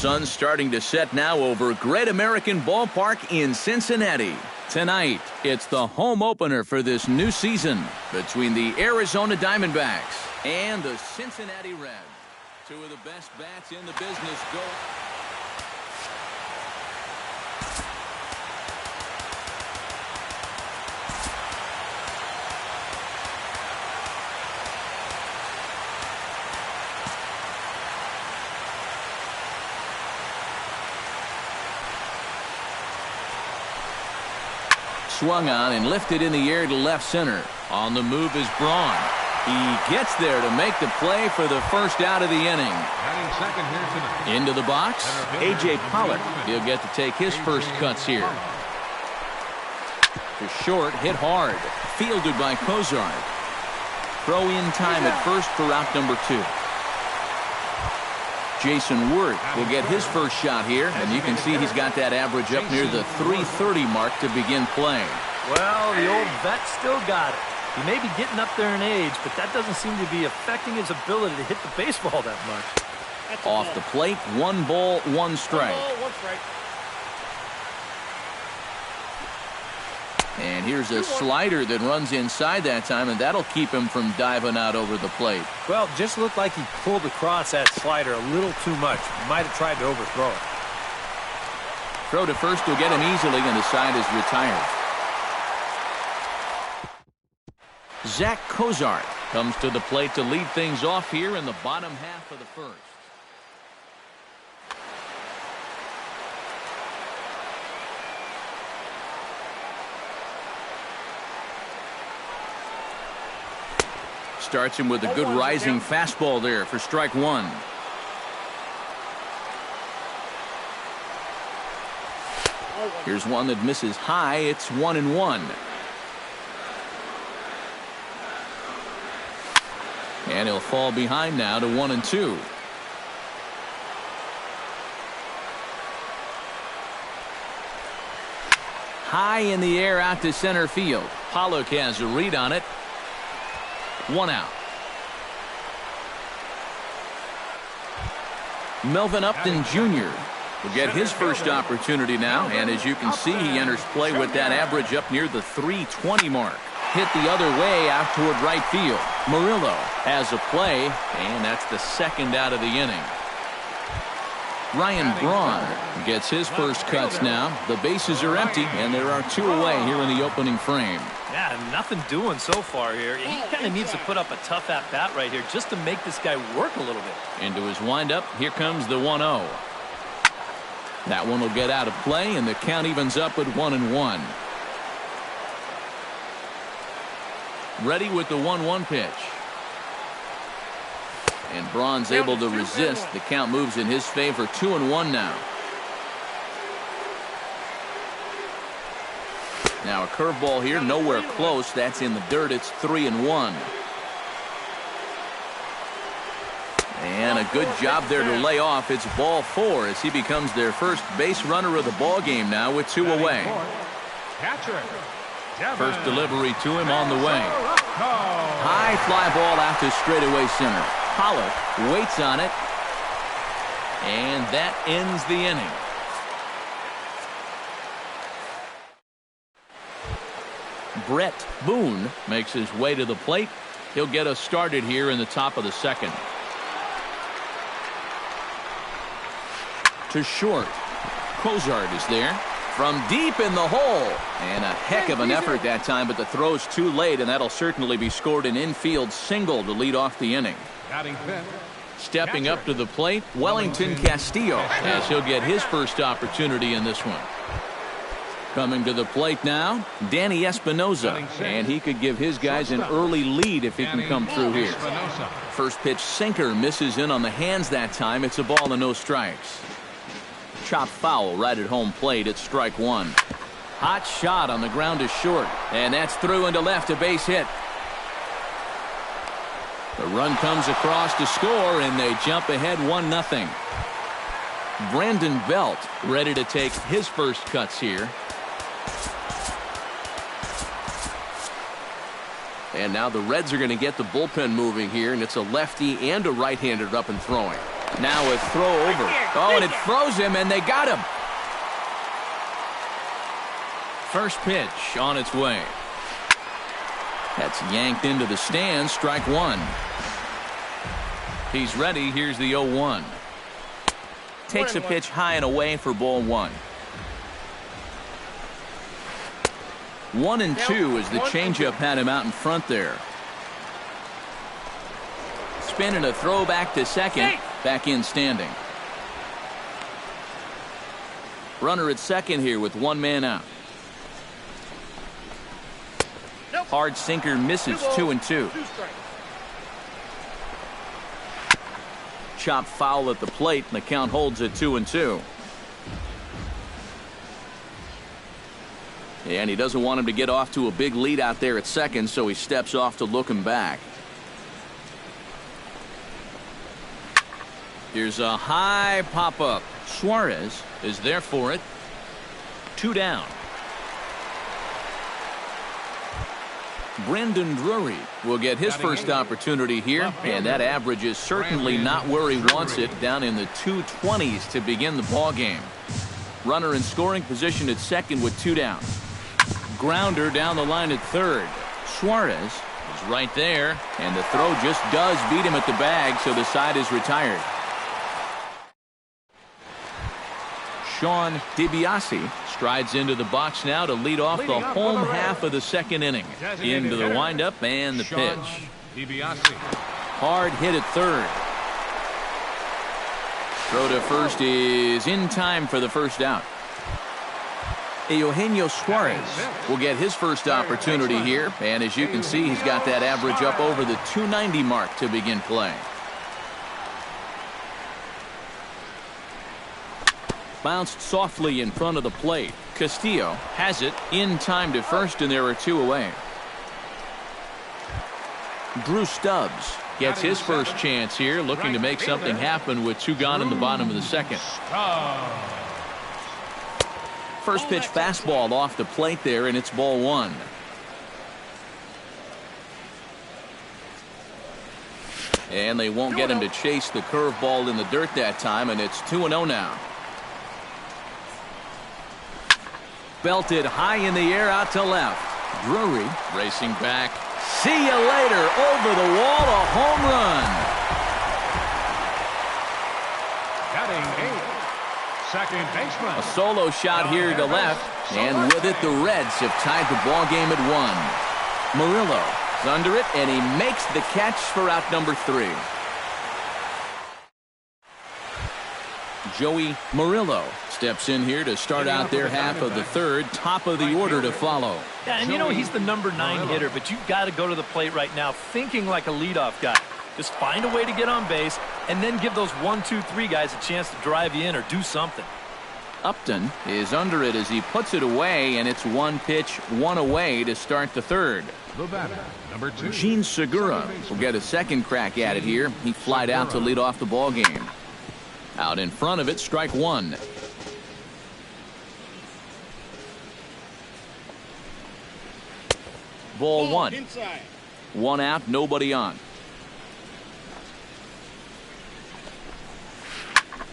sun's starting to set now over Great American Ballpark in Cincinnati. Tonight, it's the home opener for this new season between the Arizona Diamondbacks and the Cincinnati Reds. Two of the best bats in the business go. Swung on and lifted in the air to left center. On the move is Braun. He gets there to make the play for the first out of the inning. Into the box, A.J. Pollock. He'll get to take his first cuts here. To short, hit hard. Fielded by Cozart. Throw in time at first for out number 2. Jason Worth will get his first shot here, and you can see he's got that average up near the .330 mark to begin playing. Well, the old vet still got it. He may be getting up there in age, but that doesn't seem to be affecting his ability to hit the baseball that much. Off the plate, 1 ball, 1 strike. And here's a slider that runs inside that time, and that'll keep him from diving out over the plate. Well, just looked like he pulled across that slider a little too much. Might have tried to overthrow it. Throw to first will get him easily, and the side is retired. Zach Cozart comes to the plate to lead things off here in the bottom half of the first. Starts him with a good rising fastball there for strike 1. Here's one that misses high. It's 1-1. And he'll fall behind now to 1-2. High in the air out to center field. Pollock has a read on it. 1 out. Melvin Upton Jr. will get his first opportunity now, and as you can see, he enters play with that average up near the .320 mark. Hit the other way out toward right field. Murillo has a play, and that's the second out of the inning. Ryan Braun gets his first cuts now. The bases are empty, and there are 2 away here in the opening frame. Yeah, nothing doing so far here. He kind of needs to put up a tough at-bat right here just to make this guy work a little bit. Into his windup, here comes the 1-0. That one will get out of play, and the count evens up at 1-1. Ready with the 1-1 pitch. And Braun's able to resist. The count moves in his favor. 2-1 now. Now a curveball here, nowhere close. That's in the dirt. It's 3-1. And a good job there to lay off. It's ball 4 as he becomes their first base runner of the ball game now with 2 away. First delivery to him on the way. High fly ball out to straightaway center. Pollock waits on it. And that ends the inning. Brett Boone makes his way to the plate. He'll get us started here in the top of the second. To short. Cozart is there. From deep in the hole. And a heck of an effort that time, but the throw's too late, and that'll certainly be scored an infield single to lead off the inning. Stepping up to the plate, Wellington Castillo, as he'll get his first opportunity in this one. Coming to the plate now, Danny Espinosa, and he could give his guys an early lead if he can come through here. First pitch sinker misses in on the hands that time. It's a ball and no strikes. Chop foul right at home plate. It's strike 1. Hot shot on the ground to short, and that's through into left, a base hit. The run comes across to score, and they jump ahead 1-0. Brandon Belt ready to take his first cuts here. And now the Reds are going to get the bullpen moving here, and it's a lefty and a right-hander up and throwing. Now a throw over. Oh, and it froze him, and they got him. First pitch on its way. That's yanked into the stands. Strike one. He's ready. Here's the 0-1. Takes a pitch high and away for ball one. 1-2 as the changeup had him out in front there. Spinning a throw back to second. Back in standing. Runner at second here with one man out. Hard sinker misses. 2-2. Chop foul at the plate, and the count holds at 2-2. And he doesn't want him to get off to a big lead out there at second, so he steps off to look him back. Here's a high pop-up. Suarez is there for it. 2 down. Brandon Drury will get his first opportunity here, and that average is certainly not where he wants it, down in the 220s to begin the ball game. Runner in scoring position at second with 2 down. Grounder down the line at third. Suarez is right there, and the throw just does beat him at the bag, so the side is retired. Sean DiBiase strides into the box now to lead off the home half of the second inning. Into the windup and the pitch. Hard hit at third. Throw to first is in time for the first out. Eugenio Suarez will get his first opportunity here, and as you can see, he's got that average up over the 290 mark to begin play. Bounced softly in front of the plate. Castillo has it in time to first, and there are 2 away. Drew Stubbs gets his first chance here, looking to make something happen with 2 gone in the bottom of the second. First pitch fastball off the plate there, and it's ball one. And they won't get him to chase the curveball in the dirt that time, and it's 2-0 now. Belted high in the air out to left. Drury racing back. See you later. Over the wall, a home run. Batting 8, second baseman. A solo shot here to left, and with it, the Reds have tied the ball game at 1. Murillo is under it, and he makes the catch for out number 3. Joey Murillo steps in here to start out their half of the third. Top of the order to follow. Yeah, and you know he's the number 9 hitter, but you've got to go to the plate right now thinking like a leadoff guy. Just find a way to get on base and then give those 1, 2, 3 guys a chance to drive you in or do something. Upton is under it as he puts it away, and it's 1 pitch, 1 away to start the third. The batter, number 2. Gene Segura will get a second crack at it here. He flied out to lead off the ball game. Out in front of it, strike 1. Ball 1. 1 out, nobody on.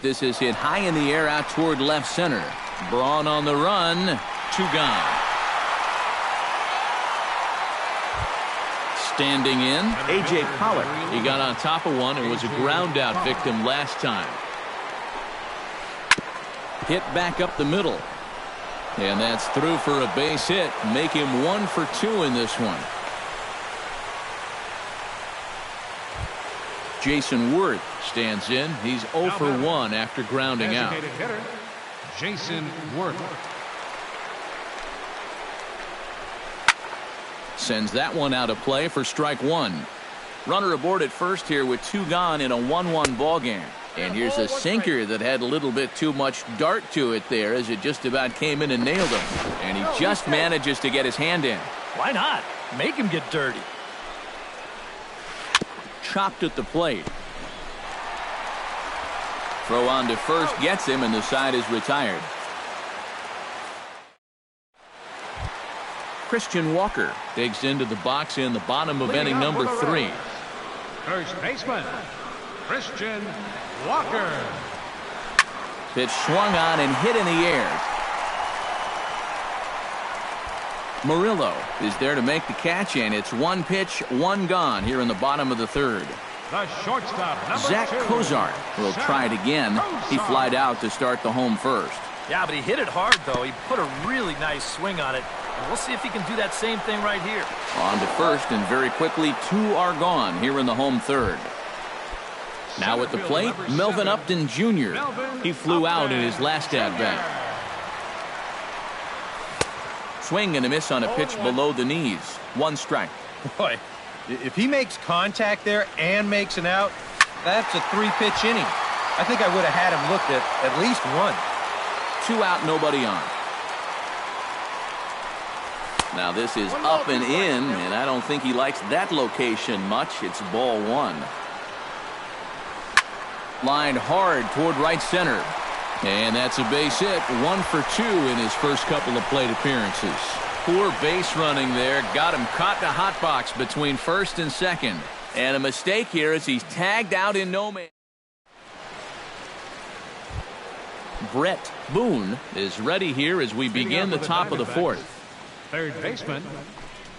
This is hit high in the air out toward left center. Braun on the run. 2 gone. Standing in, A.J. Pollock. He got on top of one and was a ground out victim last time. Hit back up the middle. And that's through for a base hit. Make him 1 for 2 in this one. Jason Worth stands in. He's 0 for 1 after grounding out. Hitter, Jason Worth. Sends that one out of play for strike 1. Runner aboard at first here with 2 gone in a 1-1 ball game. And here's a sinker that had a little bit too much dart to it there as it just about came in and nailed him. And he just manages to get his hand in. Why not? Make him get dirty. Chopped at the plate. Throw on to first gets him, and the side is retired. Christian Walker digs into the box in the bottom of inning number 3. First baseman, Christian Walker. Pitch swung on and hit in the air. Murillo is there to make the catch, and it's one pitch, one gone here in the bottom of the third. The shortstop, Zach 2, Kozar will try it again. He flied out to start the home first. Yeah, but he hit it hard, though. He put a really nice swing on it. And we'll see if he can do that same thing right here. On to first, and very quickly, two are gone here in the home third. Now at the plate, Melvin Upton Jr. He flew out in his last at-bat. Swing and a miss on a pitch below the knees. One strike. Boy, if he makes contact there and makes an out, that's a three-pitch inning. I think I would have had him looked at least one. 2 out, nobody on. Now this is up and in, and I don't think he likes that location much. It's ball 1. Lined hard toward right center. And that's a base hit. 1 for 2 in his first couple of plate appearances. Poor base running there. Got him caught in a hot box between first and second. And a mistake here as he's tagged out in no man. Brett Boone is ready here as we begin the top of the fourth. Third baseman,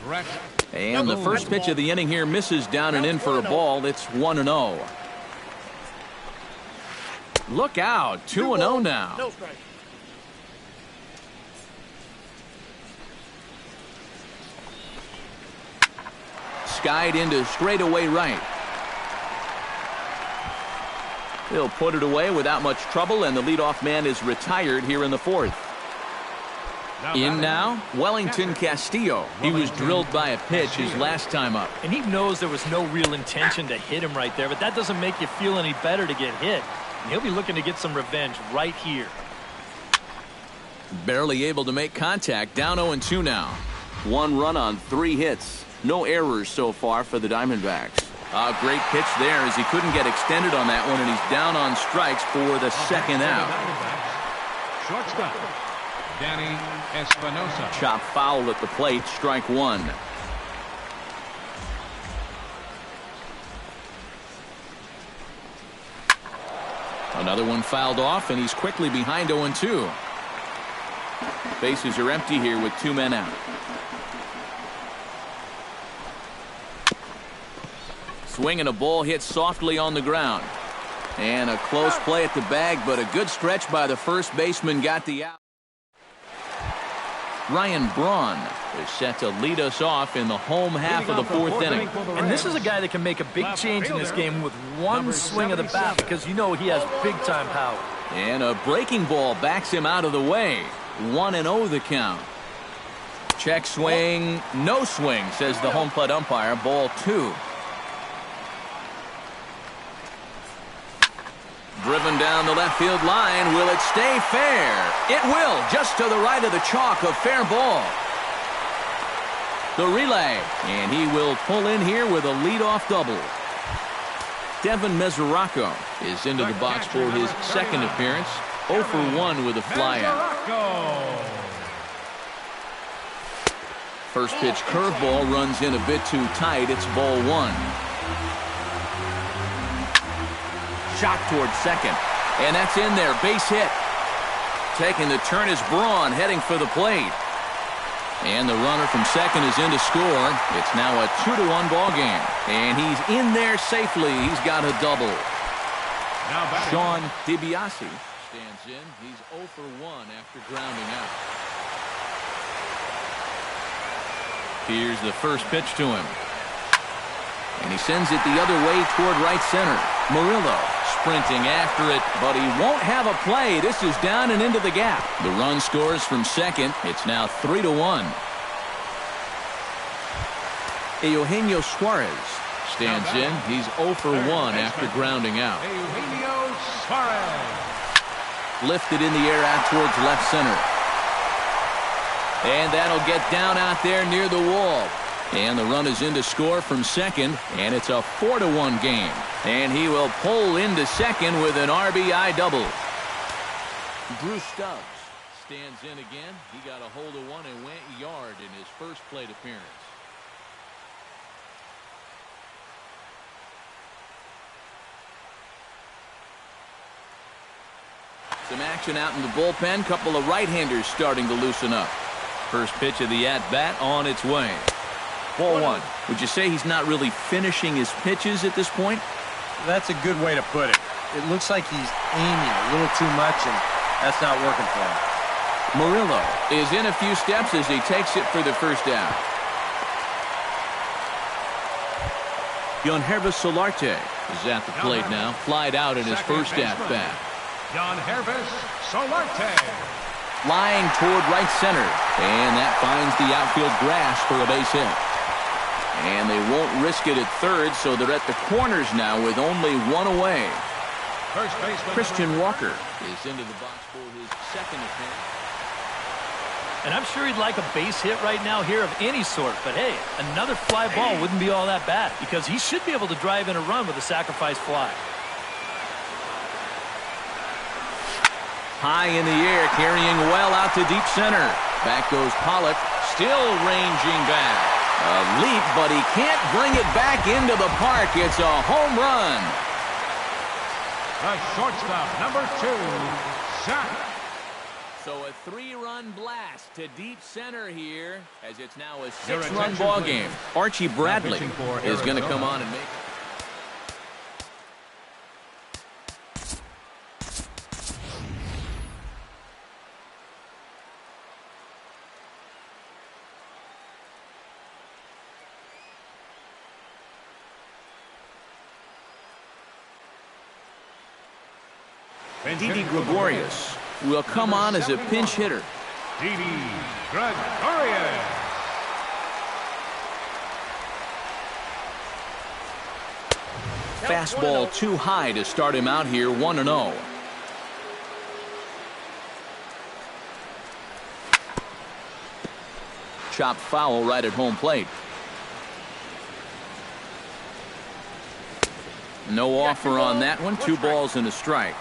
Brett. And the first pitch of the inning here misses down and in for a ball. It's 1-0. Look out, 2-0 now. No strike. Skied into straightaway right. He'll put it away without much trouble, and the leadoff man is retired here in the fourth. In now, Wellington Castillo. He was drilled by a pitch his last time up. And he knows there was no real intention to hit him right there, but that doesn't make you feel any better to get hit. And he'll be looking to get some revenge right here. Barely able to make contact. Down 0-2 now. 1 run on 3 hits. No errors so far for the Diamondbacks. A great pitch there as he couldn't get extended on that one, and he's down on strikes for the second out. Shortstop, Danny Espinosa. Chop foul at the plate. Strike 1. Another one fouled off, and he's quickly behind 0-2. Bases are empty here with 2 men out. Swing and a ball hit softly on the ground. And a close play at the bag, but a good stretch by the first baseman got the out. Ryan Braun is set to lead us off in the home half of the fourth inning. And this is a guy that can make a big change in this game with one swing of the bat, because you know he has big-time power. And a breaking ball backs him out of the way. 1-0 the count. Check swing, no swing, says the home plate umpire. Ball 2. Driven down the left field line. Will it stay fair? It will, just to the right of the chalk. A fair ball. The relay, and he will pull in here with a leadoff double. Devin Mesoraco is into the box for his second appearance. 0 for 1 with a flyout. First pitch curveball runs in a bit too tight. It's ball 1. Shot towards second, and that's in there. Base hit. Taking the turn is Braun, heading for the plate. And the runner from second is in to score. It's now a 2-1 ball game, and he's in there safely. He's got a double. Sean DiBiase stands in. He's 0 for 1 after grounding out. Here's the first pitch to him. And he sends it the other way toward right center. Murillo sprinting after it, but he won't have a play. This is down and into the gap. The run scores from second. It's now 3-1. Eugenio Suarez stands in. He's 0 for 1 after grounding out. Eugenio Suarez. Lifted in the air out towards left center. And that'll get down out there near the wall. And the run is in to score from second, and it's a 4-1 game. And he will pull into second with an RBI double. Drew Stubbs stands in again. He got a hold of one and went yard in his first plate appearance. Some action out in the bullpen. Couple of right-handers starting to loosen up. First pitch of the at-bat on its way. Ball one. Would you say he's not really finishing his pitches at this point? That's a good way to put it. It looks like he's aiming a little too much, and that's not working for him. Murillo is in a few steps as he takes it for the first down. Yangervis Solarte is at the plate now. Flied out in his first at-bat. Yangervis Solarte. Flying toward right center. And that finds the outfield grass for a base hit. And they won't risk it at third, so they're at the corners now with only one away. First baseman Christian Walker is into the box for his second appearance. And I'm sure he'd like a base hit right now here of any sort. But, hey, another fly ball wouldn't be all that bad because he should be able to drive in a run with a sacrifice fly. High in the air, carrying well out to deep center. Back goes Pollock, still ranging back. A leap, but he can't bring it back into the park. It's a home run. the shortstop, number 2, Zach. So a 3-run blast to deep center here, as it's now a 6-run ball game. Archie Bradley is going to come on and make it. Didi Gregorius will come on as a pinch hitter. Didi Gregorius. Fastball too high to start him out here, 1-0. Chopped foul right at home plate. No offer on that one. 2 balls and a strike.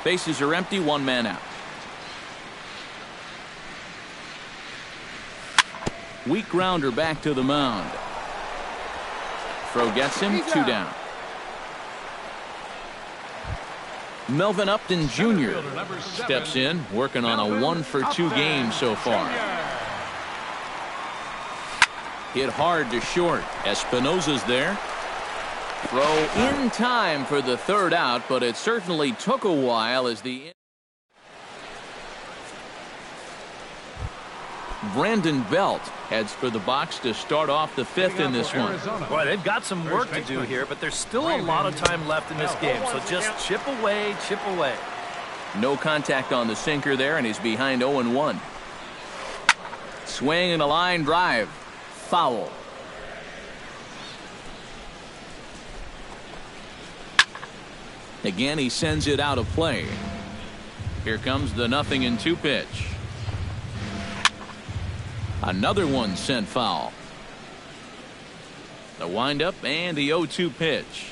Bases are empty, 1 man out. Weak grounder back to the mound. Throw gets him, 2 down. Melvin Upton Jr. steps in, working on a 1-for-2 game so far. Hit hard to short. Espinosa's there. Throw in time for the 3rd out, but it certainly took a while as the Brandon Belt heads for the box to start off the 5th in this one. Boy, they've got some work to do here, but there's still a lot of time left in this game, so just chip away, chip away. No contact on the sinker there, and he's behind 0-1. Swing and a line drive. Foul. Again, he sends it out of play. Here comes the 0-2 pitch. Another one sent foul. The windup and the 0-2 pitch.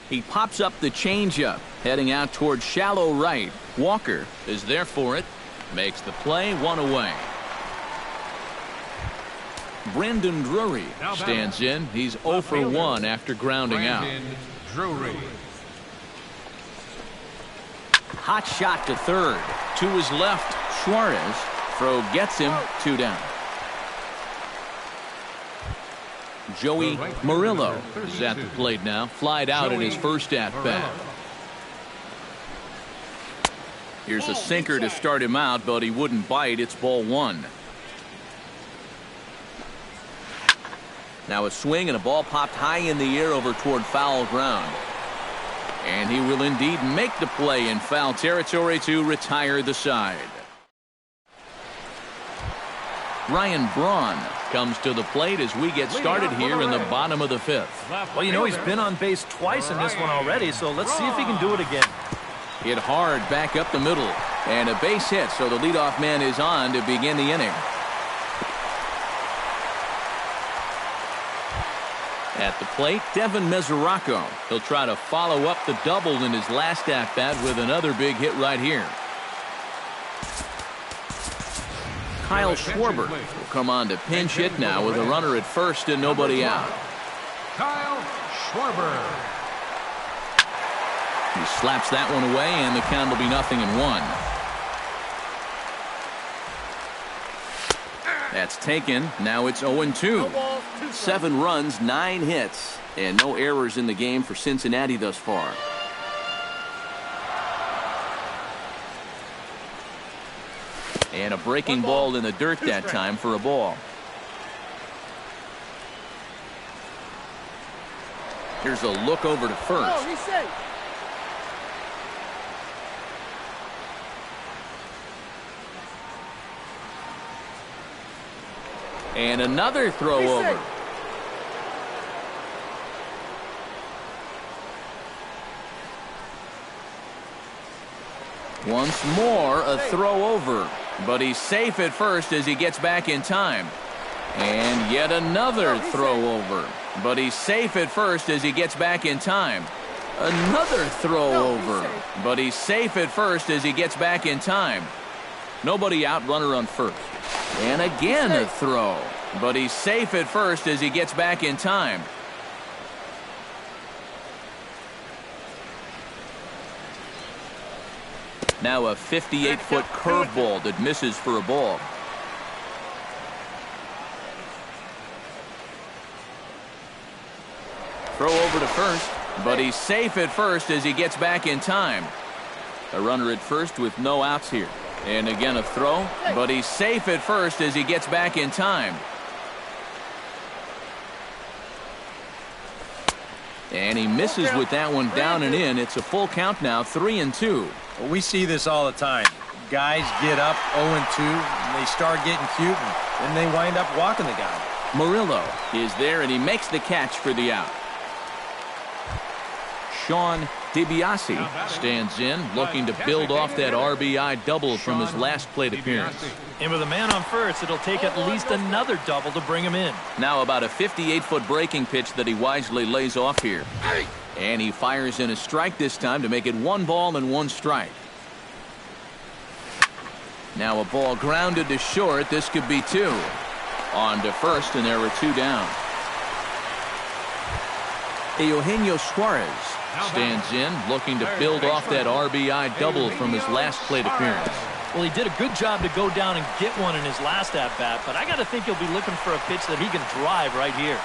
He pops up the changeup, heading out towards shallow right. Walker is there for it. Makes the play, 1 away. Brandon Drury stands in. He's 0-for-1 after grounding out. Drury. Hot shot to third. To his left, Suarez. Throw gets him, 2 down. Joey Murillo is at the plate now. Flied out in his first at-bat. Here's a sinker to start him out, but he wouldn't bite. It's ball 1. Now a swing and a ball popped high in the air over toward foul ground. And he will indeed make the play in foul territory to retire the side. Ryan Braun comes to the plate as we get started here in the bottom of the 5th. Well, you know, he's been on base twice in this one already, so let's see if he can do it again. Hit hard back up the middle. And a base hit, so the leadoff man is on to begin the inning. At the plate, Devin Mesoraco. He'll try to follow up the double in his last at-bat with another big hit right here. Kyle Schwarber will come on to pinch hit now with a runner at first and nobody out. Kyle Schwarber. He slaps that one away, and the count will be 0-1. That's taken. Now it's 0-2. 7 runs, 9 hits, and no errors in the game for Cincinnati thus far. And a breaking ball in the dirt that time for a ball. Here's a look over to first. Oh, he's safe. And another throw over. Once more, a throw over. But he's safe at first as he gets back in time. And yet another throw over. But he's safe at first as he gets back in time. Another throw over. But he's safe at first as he gets back in time. Nobody out, runner on first. And again a throw. But he's safe at first as he gets back in time. Now a 58-foot curveball that misses for a ball. Throw over to first, but he's safe at first as he gets back in time. A runner at first with no outs here. And again a throw, but he's safe at first as he gets back in time. And he misses with that one down and in. It's a full count now, 3-2. Well, we see this all the time. Guys get up 0-2, and they start getting cute, and then they wind up walking the guy. Murillo is there, and he makes the catch for the out. Sean DiBiase stands in, looking to build off that RBI double from his last plate appearance. And with a man on first, it'll take at least another double to bring him in. Now about a 58-foot breaking pitch that he wisely lays off here. And he fires in a strike this time to make it 1 ball and 1 strike. Now a ball grounded to short. This could be 2. On to first, and there were 2 down. Eugenio Suarez stands in, looking to build off that RBI double from his last plate appearance. Well, he did a good job to go down and get one in his last at-bat, but I got to think he'll be looking for a pitch that he can drive right here.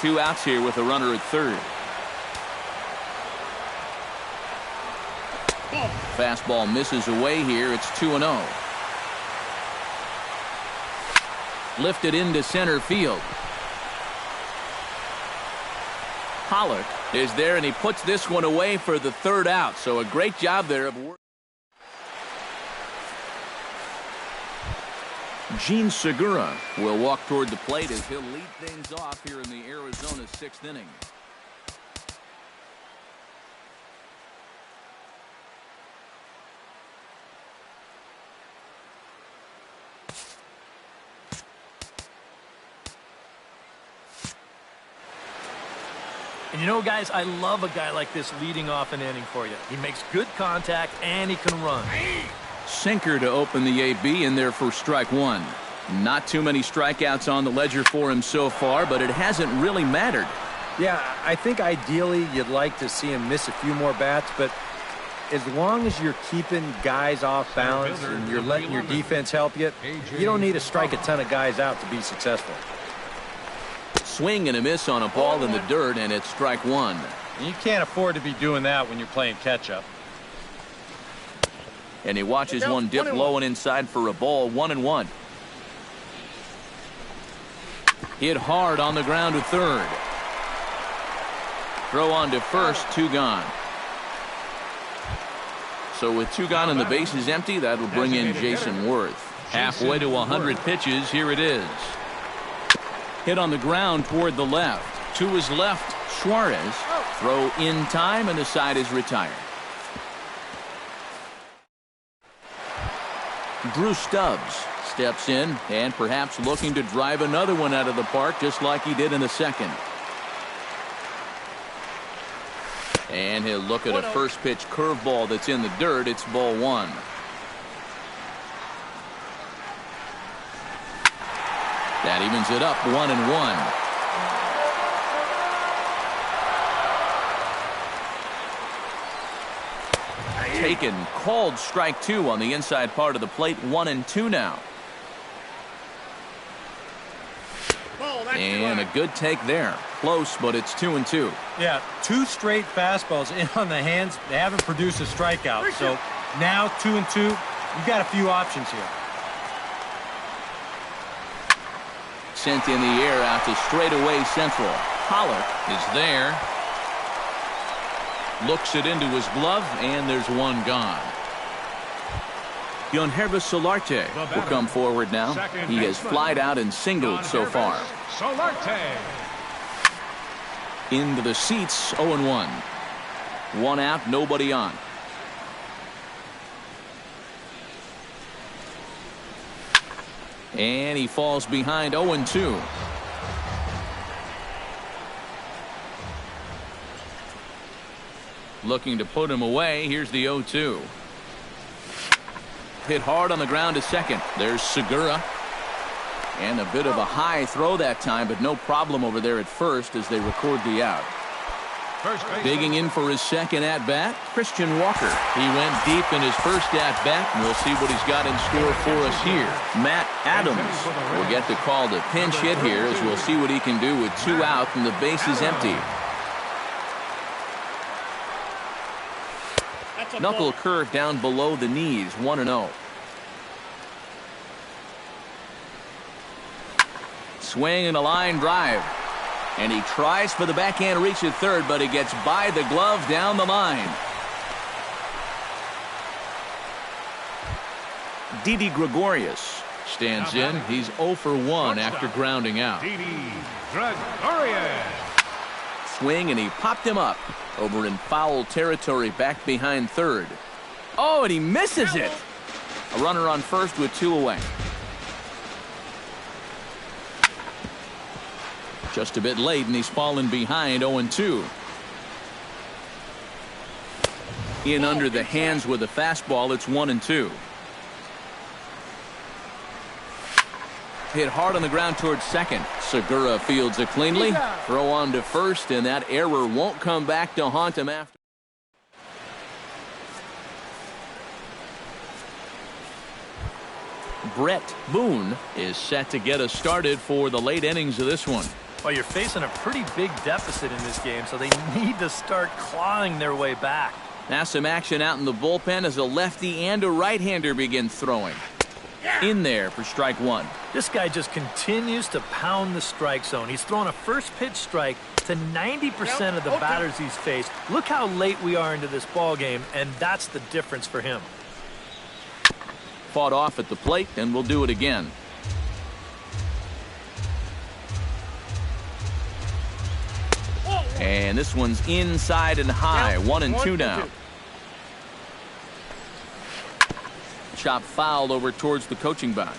2 outs here with a runner at third. Fastball misses away here. It's 2-0. Lifted into center field. Pollock is there, and he puts this one away for the 3rd out. So a great job there of work. Gene Segura will walk toward the plate as he'll lead things off here in the Arizona 6th inning. And you know, guys, I love a guy like this leading off an inning for you. He makes good contact, and he can run. Sinker to open the AB in there for strike 1. Not too many strikeouts on the ledger for him so far, but it hasn't really mattered. Yeah, I think ideally you'd like to see him miss a few more bats, but as long as you're keeping guys off balance and you're letting your defense help you don't need to strike a ton of guys out to be successful. Swing and a miss on a ball in the dirt, and it's strike 1. You can't afford to be doing that when you're playing catch-up. And he watches one dip low and inside for a ball, 1-1. Hit hard on the ground to third. Throw on to first, 2 gone. So with 2 gone and the bases empty, that'll bring in Jason Worth. Halfway to 100 pitches, here it is. Hit on the ground toward the left. To his left, Suarez. Throw in time, and the side is retired. Drew Stubbs steps in and perhaps looking to drive another one out of the park just like he did in the second. And he'll look at a first pitch curveball that's in the dirt. It's ball 1. That evens it up, 1-1. Taken, called strike two on the inside part of the plate. 1-2 now. And a good take there. Close, but it's 2-2. Yeah, 2 straight fastballs in on the hands. They haven't produced a strikeout. So now 2-2. You've got a few options here. Sent in the air out to straightaway central. Pollock is there. Looks it into his glove, and there's one gone. Yonhervis Solarte will come forward now. He has flied out and singled so far. Solarte. Into the seats, 0-1. 1 out, nobody on. And he falls behind 0-2. Looking to put him away. Here's the 0-2. Hit hard on the ground to second. There's Segura. And a bit of a high throw that time, but no problem over there at first as they record the out. Digging in for his second at-bat, Christian Walker. He went deep in his first at-bat, and we'll see what he's got in store for us here. Matt Adams will get the call to pinch hit here as we'll see what he can do with 2 out and the base is empty. Knuckle curve down below the knees, 1-0. Swing and a line drive. And he tries for the backhand reach at third, but he gets by the glove down the line. Didi Gregorius stands in. He's 0 for 1 after grounding out. Didi Gregorius. Swing, and he popped him up over in foul territory back behind third. Oh, and he misses it. A runner on first with 2 away. Just a bit late, and he's fallen behind 0-2. In under the hands with a fastball, it's 1-2. Hit hard on the ground towards second. Segura fields it cleanly. Throw on to first, and that error won't come back to haunt him after. Brett Boone is set to get us started for the late innings of this one. Well, you're facing a pretty big deficit in this game, so they need to start clawing their way back. Now some action out in the bullpen as a lefty and a right-hander begin throwing. In there for strike 1. This guy just continues to pound the strike zone. He's thrown a first pitch strike to 90% of the batters he's faced. Look how late we are into this ball game, and that's the difference for him. Fought off at the plate, and we'll do it again. And this one's inside and high. 1-2 now. Chop fouled over towards the coaching box.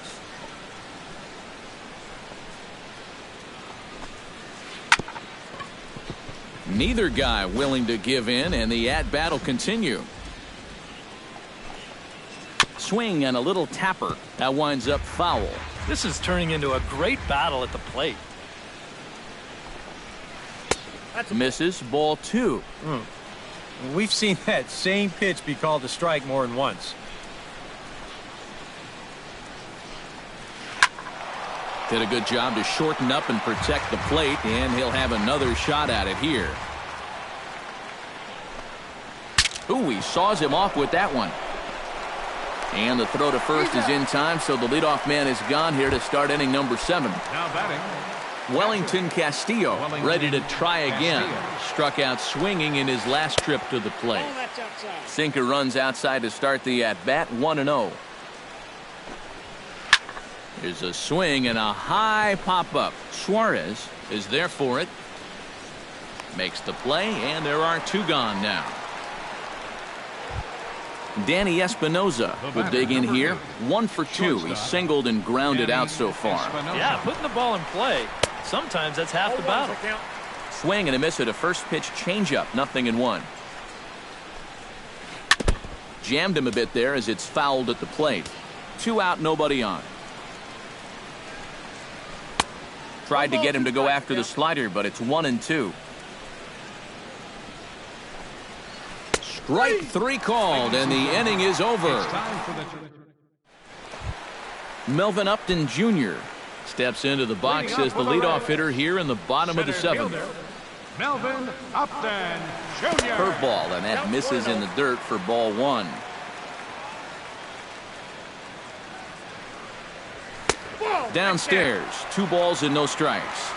Neither guy willing to give in, and the at-bat will continue. Swing and a little tapper. That winds up foul. This is turning into a great battle at the plate. Misses, ball 2. We've seen that same pitch be called a strike more than once. Did a good job to shorten up and protect the plate, and he'll have another shot at it here. Ooh, he saws him off with that one. And the throw to first is in time, so the leadoff man is gone here to start inning number 7. Now batting. Wellington Castillo ready to try again. Struck out swinging in his last trip to the plate. Sinker runs outside to start the at-bat. 1-0. Here's a swing and a high pop-up. Suarez is there for it. Makes the play, and there are 2 gone now. Danny Espinoza will dig in here. 1 for 2. He's singled and grounded out so far. Yeah, putting the ball in play. Sometimes that's half the battle. Swing and a miss at a first pitch changeup. 0-1. Jammed him a bit there as it's fouled at the plate. 2 out, nobody on. Tried to get him to go after the slider, but it's 1-2. Strike three called, and the inning is over. Melvin Upton Jr. steps into the box as the leadoff hitter here in the bottom of the seventh. Melvin Upton Jr. Curveball, and that misses in the dirt for ball one. Downstairs, 2 balls and no strikes.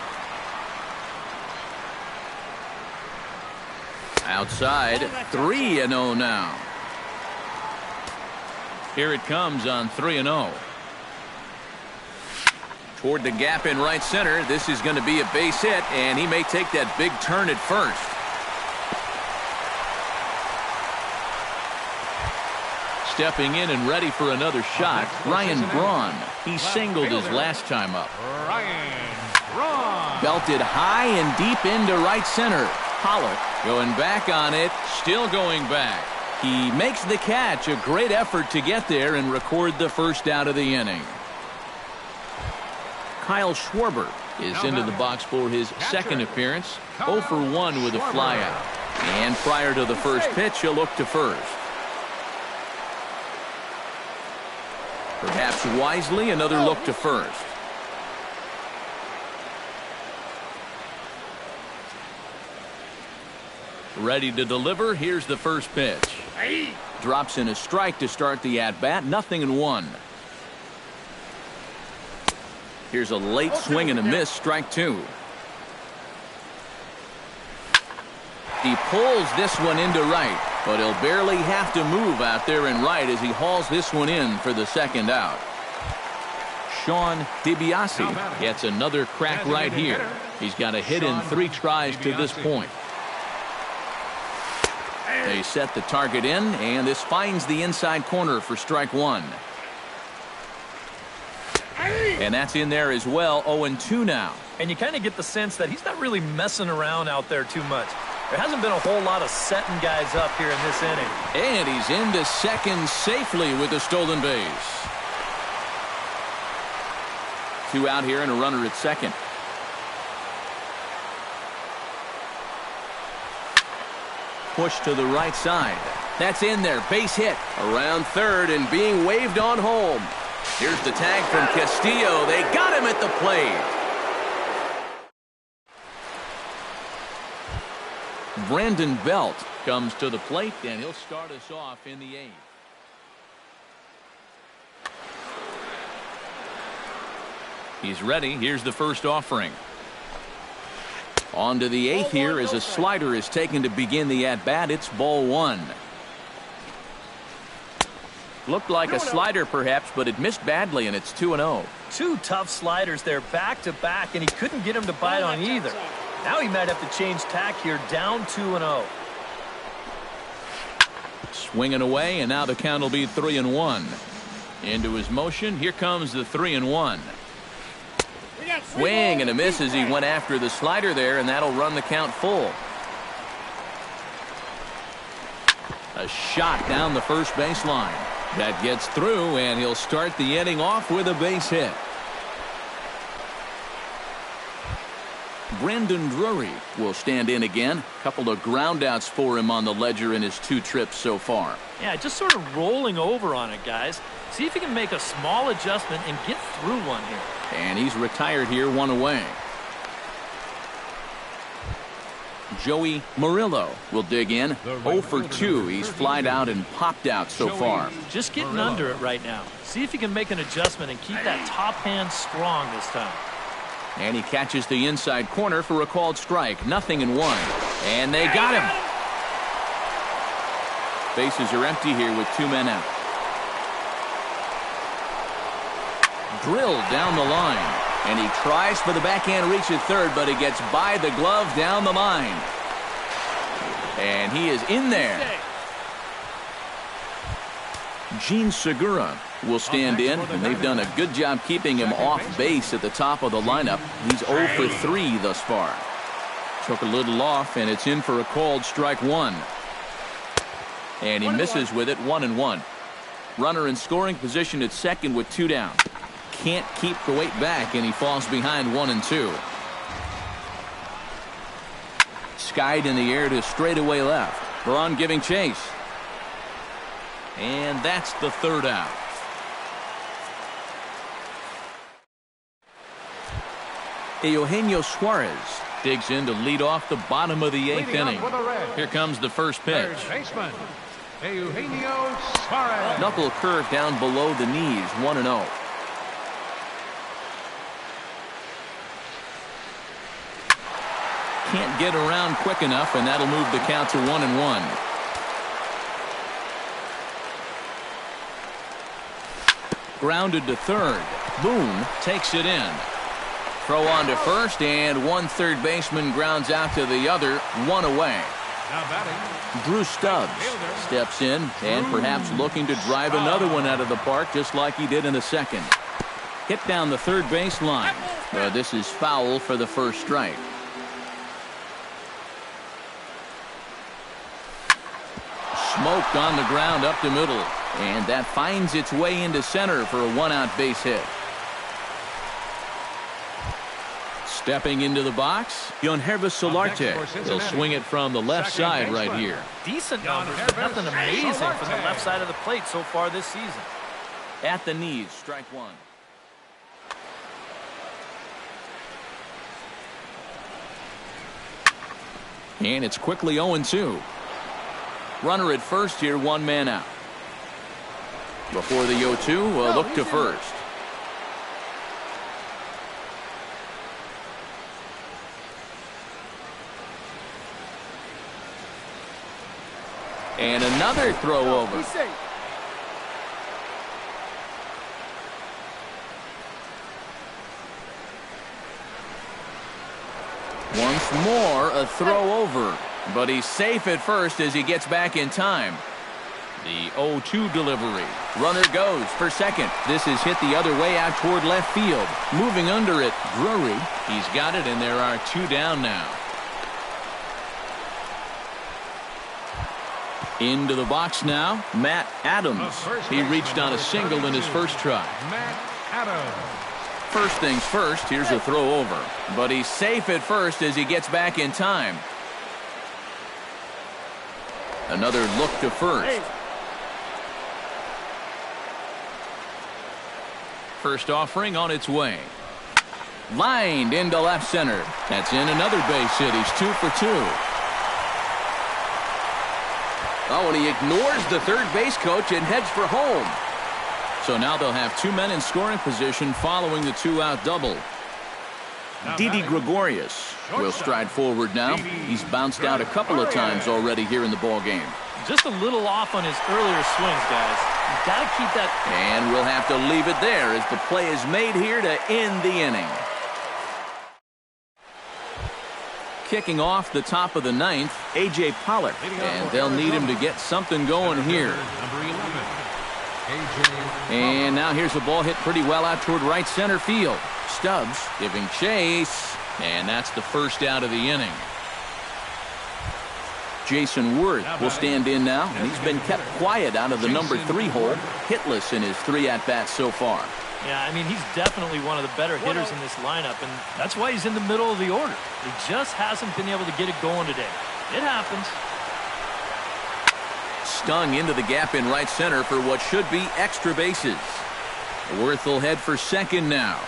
Outside, 3-0 now. Here it comes on 3-0. Toward the gap in right center. This is going to be a base hit, and he may take that big turn at first. Stepping in and ready for another shot, Ryan Braun. He singled his last time up. Ryan Braun. Belted high and deep into right center. Pollock going back on it, still going back. He makes the catch. A great effort to get there and record the first out of the inning. Kyle Schwarber is into the box for his second appearance. 0 for 1 with a flyout. And prior to the first pitch, he'll look to first. Perhaps wisely, another look to first. Ready to deliver. Here's the first pitch. Drops in a strike to start the at-bat. 0-1. Here's a late swing and a miss. Strike 2. He pulls this one into right, but he'll barely have to move out there in right as he hauls this one in for the second out. Sean DiBiase gets another crack right here. He's got a hit in 3 tries to this point. They set the target in, and this finds the inside corner for strike 1. And that's in there as well. 0-2 now. And you kind of get the sense that he's not really messing around out there too much. There hasn't been a whole lot of setting guys up here in this inning. And he's into second safely with a stolen base. 2 out here and a runner at second. Push to the right side. That's in there. Base hit. Around third and being waved on home. Here's the tag from Castillo. They got him at the plate. Brandon Belt comes to the plate, and he'll start us off in the 8th. He's ready. Here's the first offering. On to the 8th here as a slider is taken to begin the at-bat. It's ball 1. Looked like a slider perhaps, but it missed badly, and it's 2-0. 2 tough sliders there back-to-back, and he couldn't get him to bite on either. Now he might have to change tack here, down 2-0. Swinging away, and now the count will be 3-1. Into his motion, here comes the 3-1. Swing and a miss as he went after the slider there, and that'll run the count full. A shot down the first baseline. That gets through, and he'll start the inning off with a base hit. Brandon Drury will stand in again. A couple of groundouts for him on the ledger in his 2 trips so far. Yeah, just sort of rolling over on it, guys. See if he can make a small adjustment and get through one here. And he's retired here, 1 away. Joey Murillo will dig in. 0 for 2. He's flied out and popped out so far. Just getting under it right now. See if he can make an adjustment and keep that top hand strong this time. And he catches the inside corner for a called strike. 0-1. And they got him. Bases are empty here with 2 men out. Drilled down the line. And he tries for the backhand reach at third, but he gets by the glove down the line. And he is in there. Gene Segura will stand in, and they've done a good job keeping him off base at the top of the lineup. He's 0 for 3 thus far. Took a little off, and it's in for a called strike 1. And he misses with it. 1-1. Runner in scoring position at second with 2 down. Can't keep the weight back, and he falls behind 1-2. Skied in the air to straightaway left. Braun giving chase. And that's the third out. Eugenio Suarez digs in to lead off the bottom of the eighth inning. Here comes the first pitch. Baseman, Eugenio Suarez. Knuckle curve down below the knees, 1-0. Can't get around quick enough, and that'll move the count to 1-1. Grounded to third. Boone takes it in. Throw on to first, and one third baseman grounds out to the other, one away. Now batting, Drew Stubbs steps in and perhaps looking to drive another one out of the park just like he did in the second. Hit down the third base line. This is foul for the first strike. Smoked on the ground up the middle, and that finds its way into center for a one-out base hit. Stepping into the box, Yonhervis Solarte. He'll swing it from the left side right here. Decent numbers, but nothing amazing from the left side of the plate so far this season. At the knees, strike one. And it's quickly 0-2. Runner at first here, one man out. Before the 0-2, a look to first. And another throw over. Once more, a throw over. But he's safe at first as he gets back in time. The 0-2 delivery. Runner goes for second. This is hit the other way out toward left field. Moving under it, Drury. He's got it, and there are two down now. Into the box now, Matt Adams. He reached on a single in his first try. Matt Adams. First things first, here's a throw over. But he's safe at first as he gets back in time. Another look to first. First offering on its way. Lined into left center. That's in another base hit. He's 2 for 2. Oh, and he ignores the third base coach and heads for home. So now they'll have two men in scoring position following the two-out double. Didi Gregorius will stride forward now. He's bounced out a couple of times already here in the ball game. Just a little off on his earlier swings, guys. You've got to keep that. And we'll have to leave it there as the play is made here to end the inning. Kicking off the top of the ninth, A.J. Pollock. And they'll need him to get something going here. And now here's a ball hit pretty well out toward right center field. Stubbs giving chase. And that's the first out of the inning. Jason Worth will stand in now, and he's been kept quiet out of the number 3 hole, hitless in his 3 at-bats so far. Yeah, I mean, he's definitely one of the better hitters in this lineup, and that's why he's in the middle of the order. He just hasn't been able to get it going today. It happens. Stung into the gap in right center for what should be extra bases. Worth will head for second now.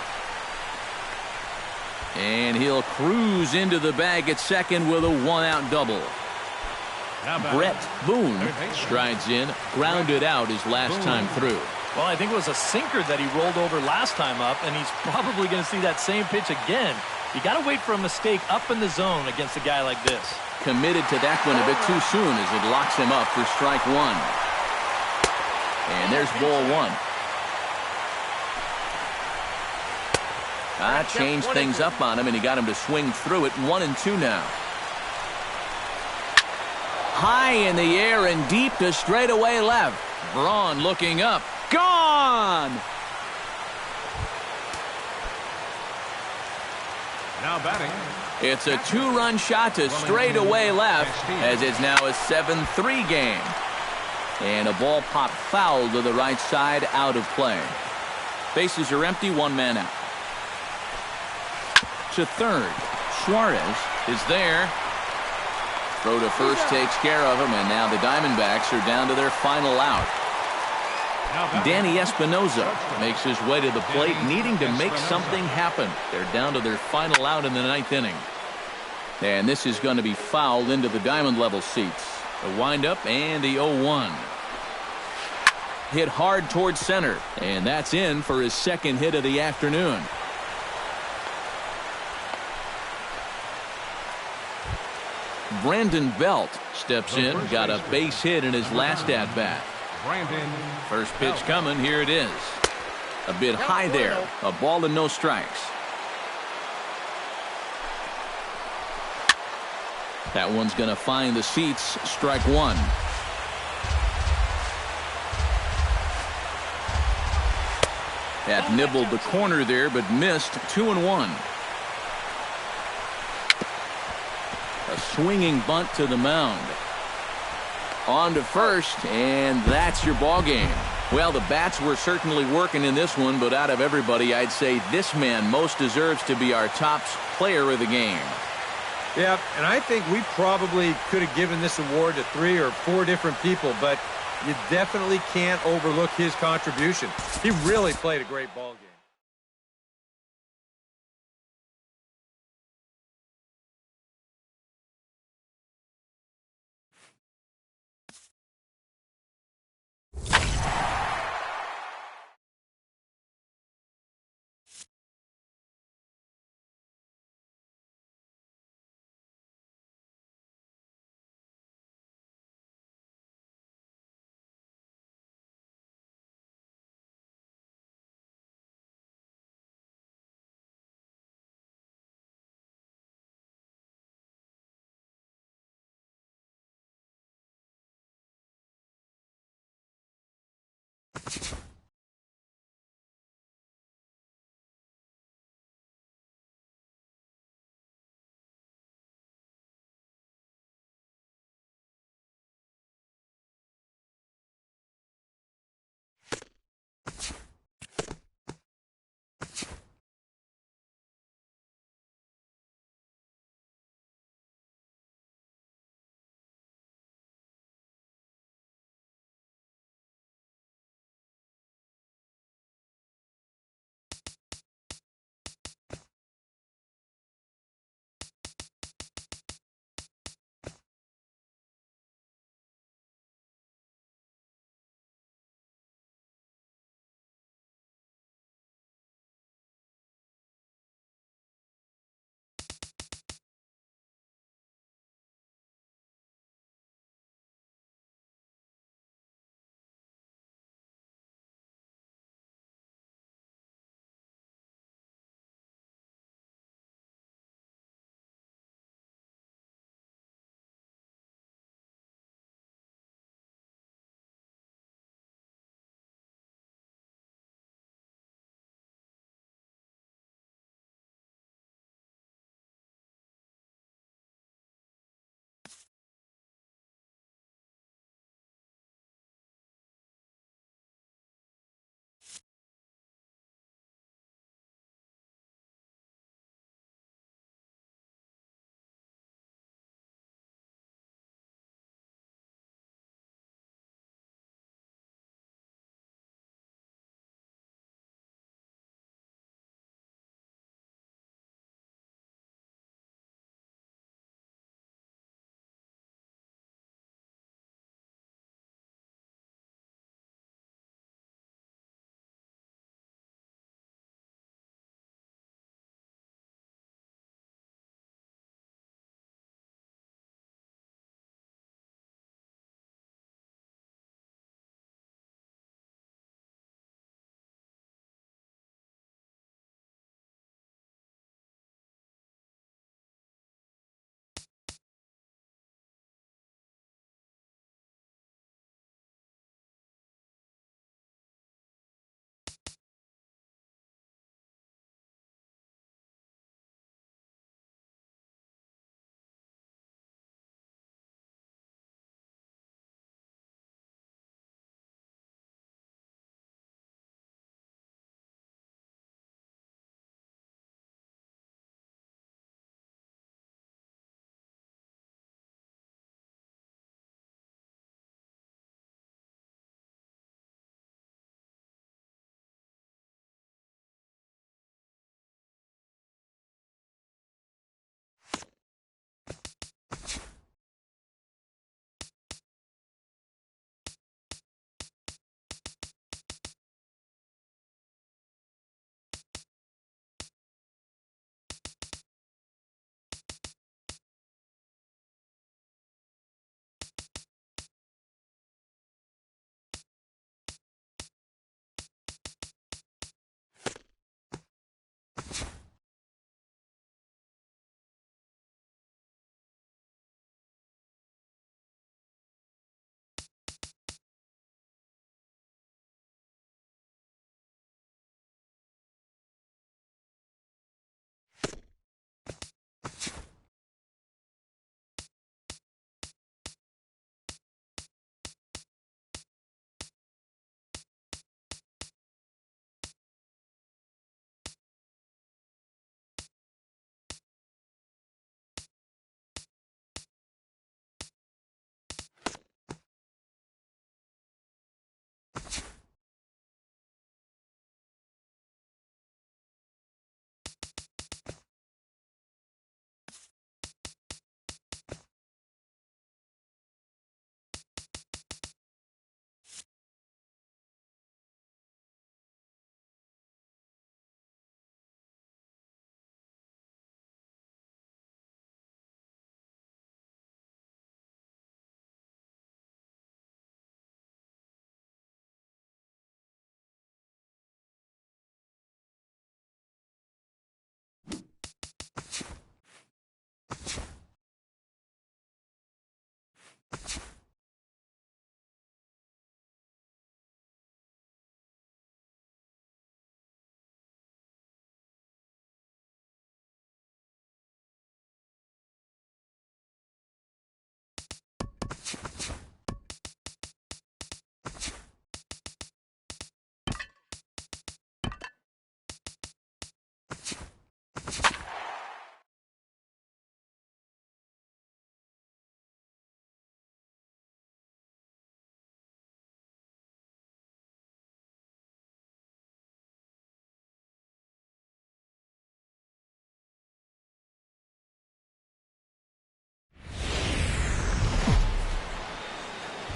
And he'll cruise into the bag at second with a one-out double. Brett Boone strides in, grounded out his last time through. Well, I think it was a sinker that he rolled over last time up, and he's probably going to see that same pitch again. You got to wait for a mistake up in the zone against a guy like this. Committed to that one a bit too soon as it locks him up for strike one. And there's ball one. Changed things up on him, and he got him to swing through it. 1-2 now. High in the air and deep to straightaway left. Braun looking up. Gone! Now batting. It's a 2-run shot to straightaway left as it's now a 7-3 game. And a ball popped foul to the right side, out of play. Bases are empty, one man out. To third, Suarez is there. Throw to first takes care of him, and now the Diamondbacks are down to their final out. Danny Espinoza makes his way to the plate, needing to make something happen. They're down to their final out in the 9th inning. And this is going to be fouled into the diamond level seats. The windup and the 0-1. Hit hard towards center, and that's in for his second hit of the afternoon. Brandon Belt steps in, got a base hit in his last at-bat. First pitch coming, here it is. A bit high there, a ball and no strikes. That one's going to find the seats, strike one. That nibbled the corner there, but missed. 2-1. A swinging bunt to the mound. On to first, and that's your ball game. Well, the bats were certainly working in this one, but out of everybody, I'd say this man most deserves to be our top player of the game. Yeah, and I think we probably could have given this award to 3 or 4 different people, but you definitely can't overlook his contribution. He really played a great ball game.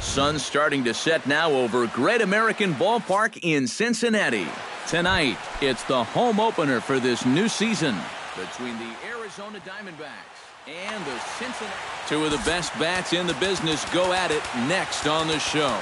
Sun's starting to set now over Great American Ballpark in Cincinnati. Tonight, it's the home opener for this new season between the Arizona Diamondbacks and the Cincinnati. Two of the best bats in the business go at it next on the show.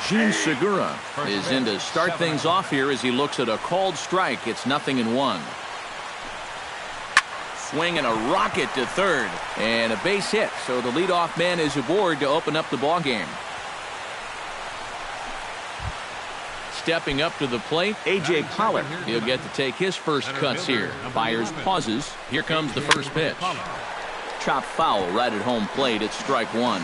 Gene Segura is in to start things off here as he looks at a called strike. It's 0-1. Swing and a rocket to third. And a base hit. So the leadoff man is aboard to open up the ball game. Stepping up to the plate, A.J. Pollard. He'll get to take his first cuts here. Fires, pauses. Here comes the first pitch. Chop foul right at home plate. It's strike one.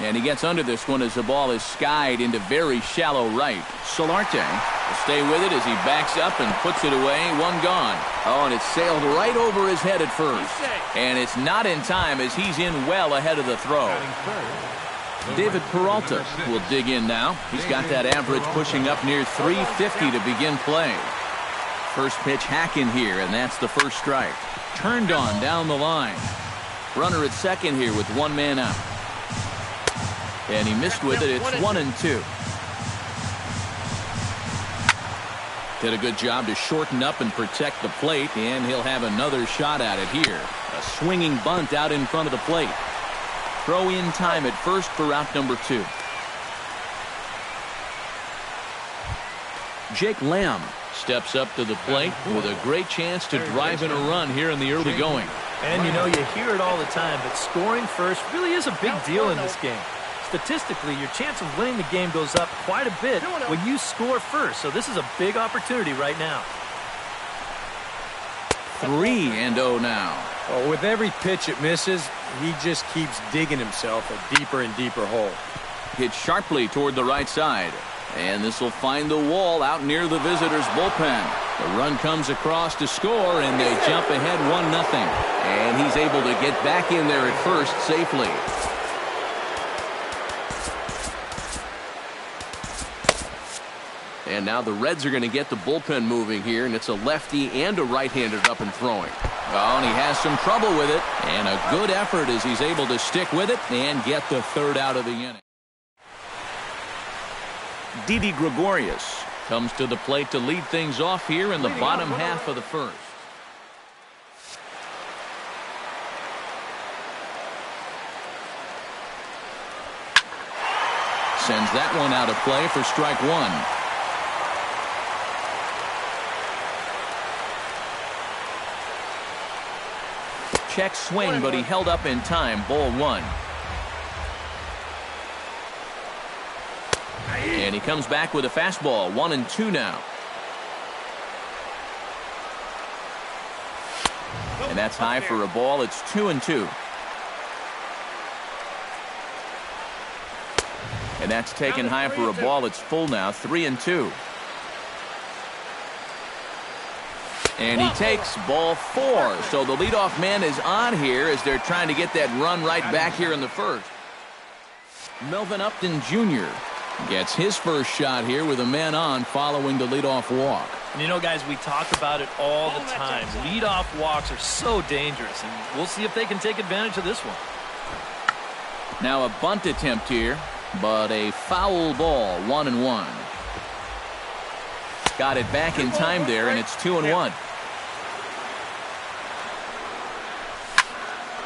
And he gets under this one as the ball is skied into very shallow right. Solarte will stay with it as he backs up and puts it away. One gone. Oh, and it sailed right over his head at first. And it's not in time as he's in well ahead of the throw. David Peralta will dig in now. He's got that average pushing up near 350 to begin play. First pitch hack in here, and that's the first strike. Turned on down the line. Runner at second here with one man out. And he missed with it. It's 1-2. Did a good job to shorten up and protect the plate, and he'll have another shot at it here. A swinging bunt out in front of the plate. Throw in time at first for out number 2. Jake Lamb steps up to the plate with a great chance to drive in a run here in the early going. And you know, you hear it all the time, but scoring first really is a big deal in this game. Statistically, your chance of winning the game goes up quite a bit when you score first. So this is a big opportunity right now. 3-0 now. Well, with every pitch it misses, he just keeps digging himself a deeper and deeper hole. Hit sharply toward the right side. And this will find the wall out near the visitors' bullpen. The run comes across to score, and they jump ahead 1-0. And he's able to get back in there at first safely. And now the Reds are going to get the bullpen moving here, and it's a lefty and a right-handed up and throwing. Oh, and he has some trouble with it, and a good effort as he's able to stick with it and get the third out of the inning. Didi Gregorius comes to the plate to lead things off here in the bottom half of the first. Sends that one out of play for strike one. Check swing, but he held up in time. Ball one. And he comes back with a fastball. 1-2 now. And that's high for a ball. It's 2-2. And that's taken high for a ball. It's full now. 3-2. And he takes ball 4. So the leadoff man is on here as they're trying to get that run right back here in the first. Melvin Upton Jr. gets his first shot here with a man on following the leadoff walk. You know, guys, we talk about it all the time. Leadoff walks are so dangerous, and we'll see if they can take advantage of this one. Now a bunt attempt here, but a foul ball. 1-1. Got it back in time there, and it's 2-1.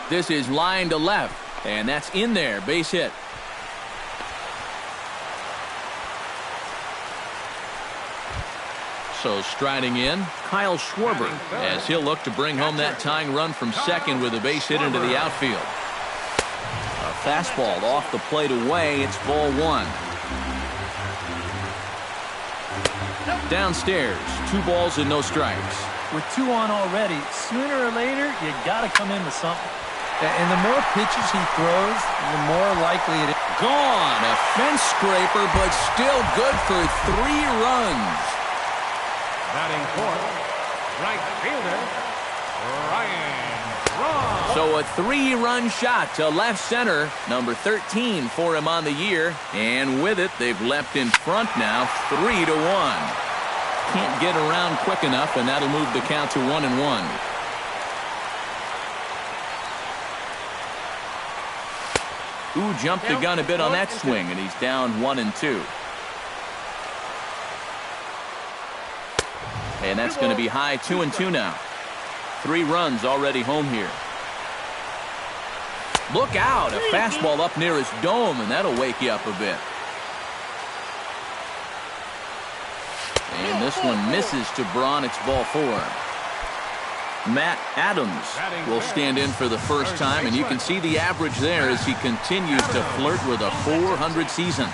This is line to left, and that's in there. Base hit. So striding in, Kyle Schwarber, as he'll look to bring home that tying run from second with a base hit into the outfield. A fastball off the plate away. It's ball one. Downstairs, 2 balls and no strikes. With 2 on already, sooner or later, you got to come in with something. And the more pitches he throws, the more likely it is. Gone. A fence scraper, but still good for 3 runs. Batting fourth, right fielder, Ryan So a 3-run shot to left center, number 13 for him on the year, and with it, they've leapt in front now, 3-1. Can't get around quick enough, and that'll move the count to 1-1. Ooh, jumped the gun a bit on that swing, and he's down 1-2. And that's going to be high 2-2 now. 3 runs already home here. Look out, a fastball up near his dome, and that'll wake you up a bit. And this one misses to Braun. It's ball 4. Matt Adams will stand in for the first time, and you can see the average there as he continues to flirt with a .400 season.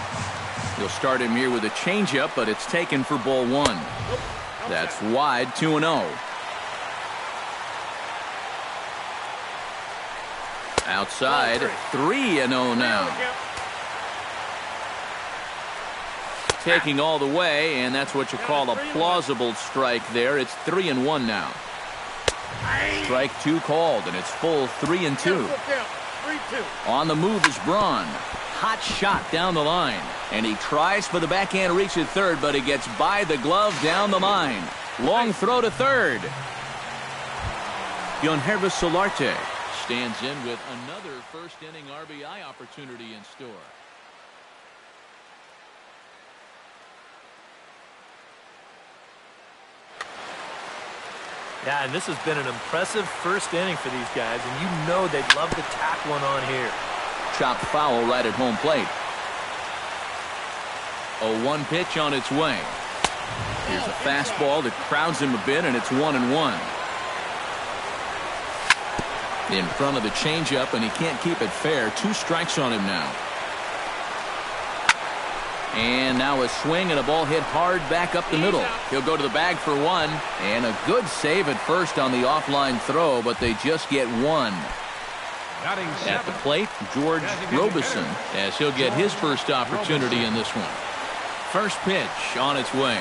He'll start him here with a changeup, but it's taken for ball 1. That's wide, 2-0. Outside, 3-0 now. Taking all the way, and that's what you call a plausible strike there. It's 3-1 now. Strike 2 called, and it's full 3-2. On the move is Braun. Hot shot down the line, and he tries for the backhand reach at third, but he gets by the glove down the line. Long throw to third. Yohannes Solarte stands in with another first-inning RBI opportunity in store. Yeah, and this has been an impressive first inning for these guys, and you know they'd love to tack one on here. Chopped foul right at home plate. A 1 pitch on its way. Here's a fastball that crowds him a bit, and it's 1-1. In front of the changeup, and he can't keep it fair. 2 strikes on him now. And now a swing and a ball hit hard back up the middle. He'll go to the bag for 1, and a good save at first on the offline throw, but they just get 1. At the plate, George Robison, as he'll get his first opportunity in this one. First pitch on its way.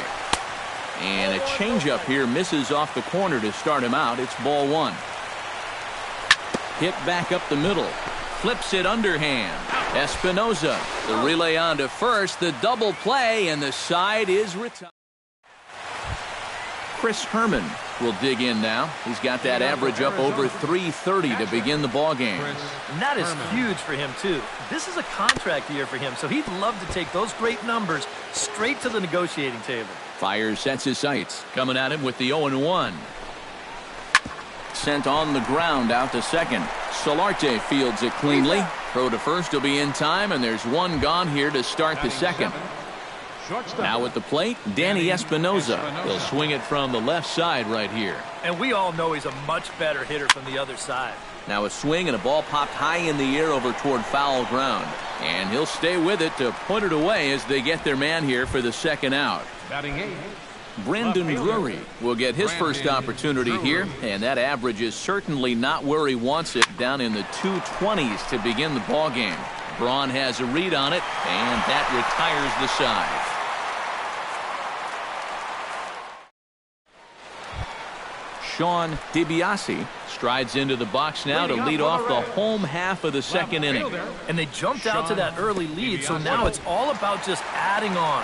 And a changeup here misses off the corner to start him out. It's ball 1. Hit back up the middle. Flips it underhand. Espinoza, the relay on to first, the double play, and the side is retired. Chris Herman will dig in now. He's got that average up over 330 to begin the ball game. And that is huge for him, too. This is a contract year for him, so he'd love to take those great numbers straight to the negotiating table. Fires sets his sights. Coming at him with the 0-1. Sent on the ground out to second. Solarte fields it cleanly. Throw to first will be in time, and there's 1 gone here to start the second. Now at the plate, Danny Espinoza. He'll swing it from the left side right here. And we all know he's a much better hitter from the other side. Now a swing and a ball popped high in the air over toward foul ground. And he'll stay with it to put it away as they get their man here for the second out. Batting 8. Brandon Drury will get his first opportunity here, and that average is certainly not where he wants it, down in the 220s to begin the ball game. Braun has a read on it, and that retires the side. Sean DiBiase strides into the box now to lead off the home half of the second inning. And they jumped out to that early lead, so now it's all about just adding on.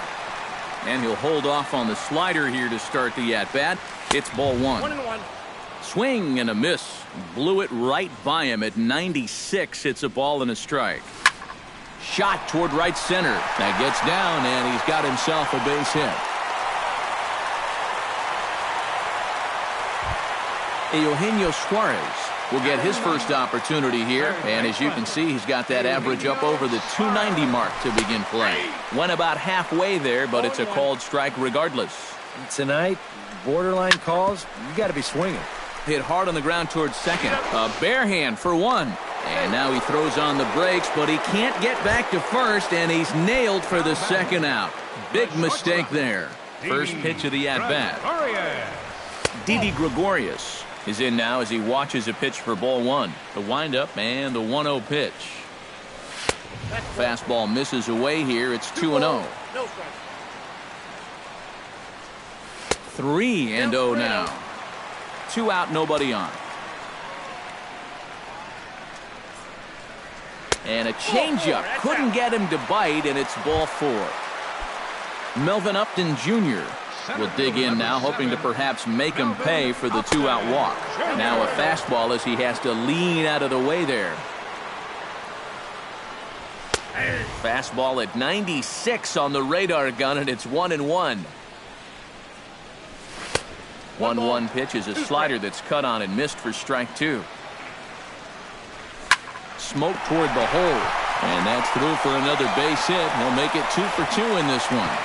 And he'll hold off on the slider here to start the at-bat. It's ball 1. Swing and a miss. Blew it right by him at 96. It's a ball and a strike. Shot toward right center. That gets down, and he's got himself a base hit. Eugenio Suarez will get his first opportunity here, and as you can see, he's got that average up over the 290 mark to begin play. Went about halfway there, but it's a called strike regardless. Tonight, borderline calls, you got to be swinging. Hit hard on the ground towards second. A bare hand for 1. And now he throws on the brakes, but he can't get back to first, and he's nailed for the second out. Big mistake there. First pitch of the at-bat. Didi Gregorius is in now as he watches a pitch for ball 1. The windup and the 1-0 pitch. Fastball misses away here. It's 2-0. 3-0 now. 2 out, nobody on. And a changeup couldn't get him to bite, and it's ball 4. Melvin Upton Jr. will dig in now, hoping to perhaps make him pay for the 2-out walk. Now a fastball as he has to lean out of the way there. Fastball at 96 on the radar gun, and it's 1-1. 1-1 pitch is a slider that's cut on and missed for strike 2. Smoke toward the hole, and that's through for another base hit. He'll make it 2 for 2 in this one.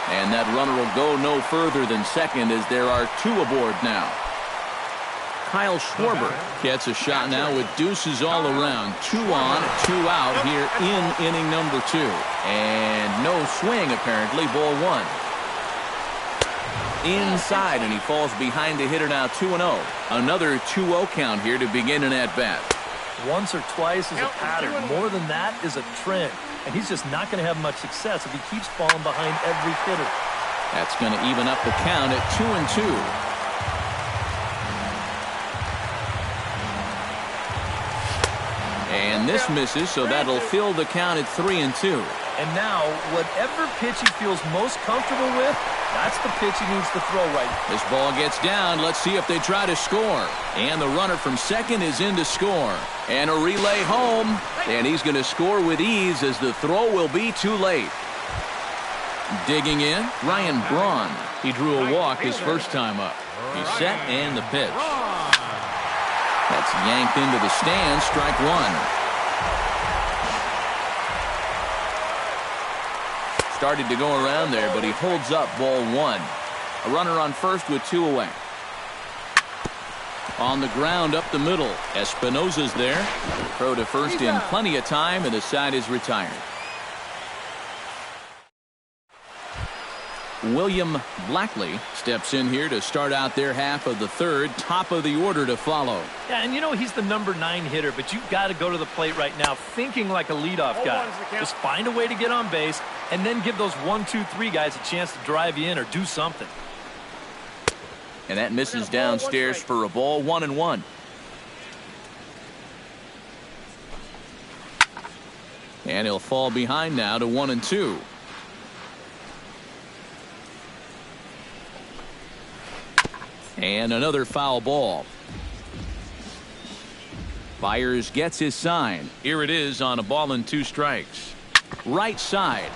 And that runner will go no further than second as there are 2 aboard now. Kyle Schwarber gets a shot now with deuces all around. 2 on, 2 out here in inning number 2. And no swing apparently, ball 1. Inside, and he falls behind the hitter now 2-0. Another 2-0 count here to begin an at-bat. Once or twice is a pattern. More than that is a trend. And he's just not going to have much success if he keeps falling behind every hitter. That's going to even up the count at 2-2. And this misses, so that'll fill the count at 3-2. And now, whatever pitch he feels most comfortable with, that's the pitch he needs to throw right now. This ball gets down. Let's see if they try to score. And the runner from second is in to score. And a relay home. And he's going to score with ease as the throw will be too late. Digging in, Ryan Braun. He drew a walk his first time up. He's set and the pitch. That's yanked into the stands. Strike 1. Started to go around there, but he holds up ball 1. A runner on first with 2 away. On the ground up the middle. Espinosa's there. Throw to first in plenty of time, and the side is retired. William Blackley steps in here to start out their half of the third. Top of the order to follow. Yeah, and you know he's the number 9 hitter, but you've got to go to the plate right now thinking like a leadoff guy. Just find a way to get on base and then give those 1, 2, 3 guys a chance to drive you in or do something. And that misses downstairs for a ball. 1-1. And he'll fall behind now to 1-2. And another foul ball. Byers gets his sign. Here it is on a ball and 2 strikes. Right side.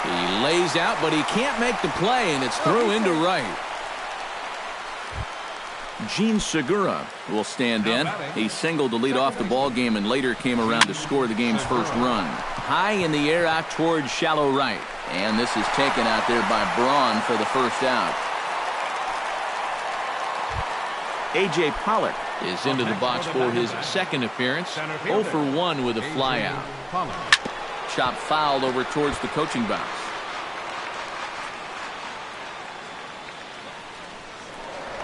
He lays out, but he can't make the play, and it's through into right. Gene Segura will stand in. He singled to lead off the ball game and later came around to score the game's first run. High in the air out towards shallow right. And this is taken out there by Braun for the first out. A.J. Pollock is into the box for his second appearance. 0 for 1 with a flyout. Chop foul over towards the coaching box.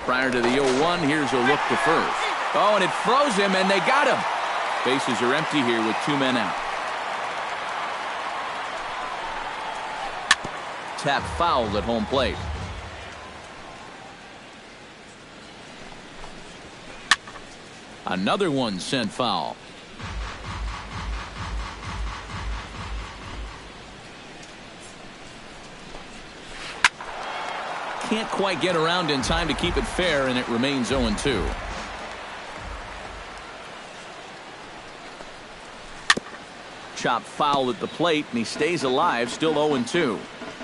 Prior to the 0-1, here's a look to first. Oh, and it froze him, and they got him. Bases are empty here with 2 men out. Tap foul at home plate. Another one sent foul. Can't quite get around in time to keep it fair, and it remains 0-2. Chop foul at the plate, and he stays alive, still 0-2.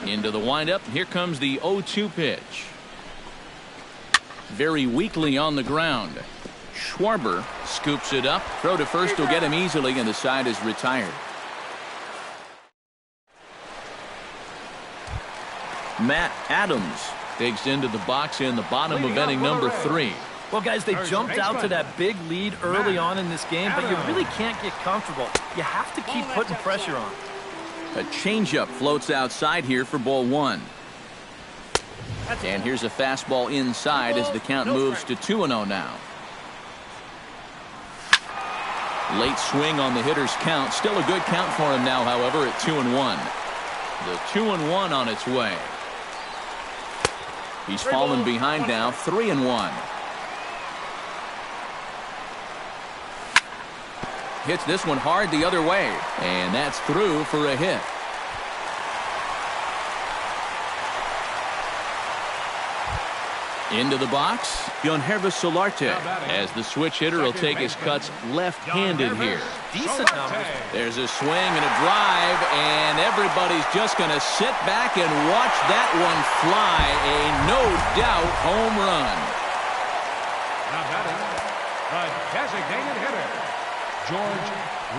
Into the windup, here comes the 0-2 pitch. Very weakly on the ground. Schwarber scoops it up. Throw to first will get him easily, and the side is retired. Matt Adams digs into the box in the bottom of inning number 3. Well, guys, they jumped out to that big lead early on in this game, but you really can't get comfortable. You have to keep putting pressure on. A changeup floats outside here for ball 1. And here's a fastball inside as the count moves to 2-0 now. Late swing on the hitter's count. Still a good count for him now, however, at 2-1. The 2-1 on its way. He's fallen behind now, 3-1. hits this one hard the other way. And that's through for a hit. Into the box, Hervis Solarte, as the switch hitter will take his cuts left-handed here. Decent numbers. There's a swing and a drive, and everybody's just going to sit back and watch that one fly. A no-doubt home run. Now batting, the designated hitter, George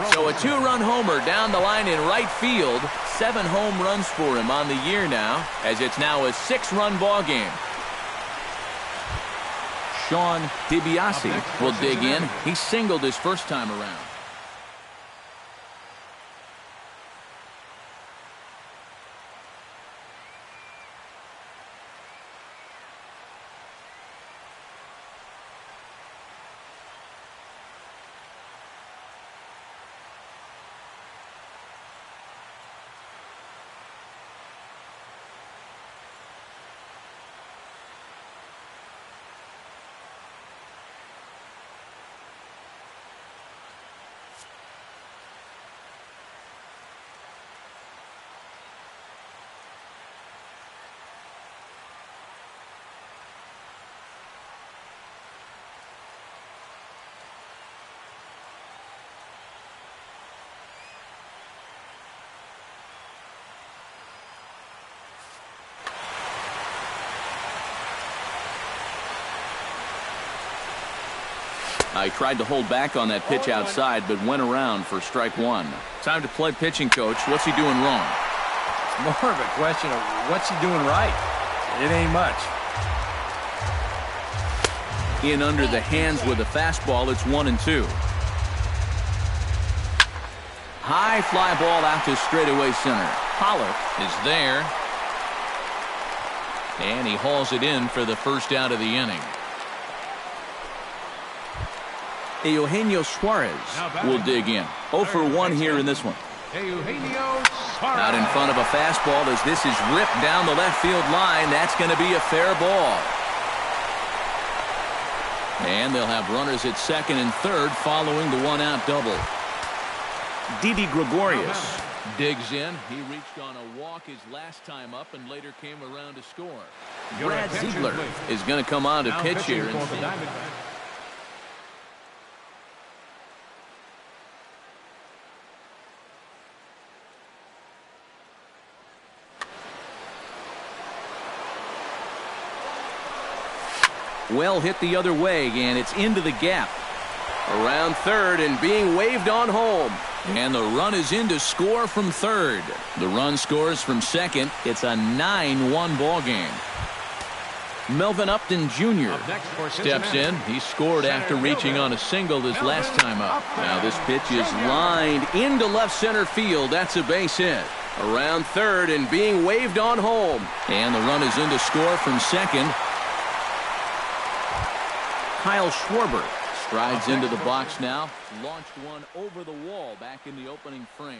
Rosen. So a two-run homer down the line in right field. 7 home runs for him on the year now, as it's now a 6-run ball game. Sean DiBiase will dig in. He singled his first time around. I tried to hold back on that pitch outside, but went around for strike one. Time to play pitching coach. What's he doing wrong? It's more of a question of what's he doing right. It ain't much. In under the hands with a fastball. It's 1-2. High fly ball out to straightaway center. Pollock is there. And he hauls it in for the first out of the inning. Eugenio Suarez will dig in. 0 for 1 here in this one. Out in front of a fastball as this is ripped down the left field line. That's going to be a fair ball. And they'll have runners at second and third following the one-out double. Didi Gregorius digs in. He reached on a walk his last time up and later came around to score. Brad Ziegler is going to come on to pitch here. Well hit the other way, and it's into the gap. Around third and being waved on home. And the run is in to score from third. The run scores from second. It's a 9-1 ball game. Melvin Upton Jr. steps in. He scored after reaching on a single his last time up. Now this pitch is lined into left center field. That's a base hit. Around third and being waved on home. And the run is in to score from second. Kyle Schwarber strides into the box now. Launched one over the wall back in the opening frame.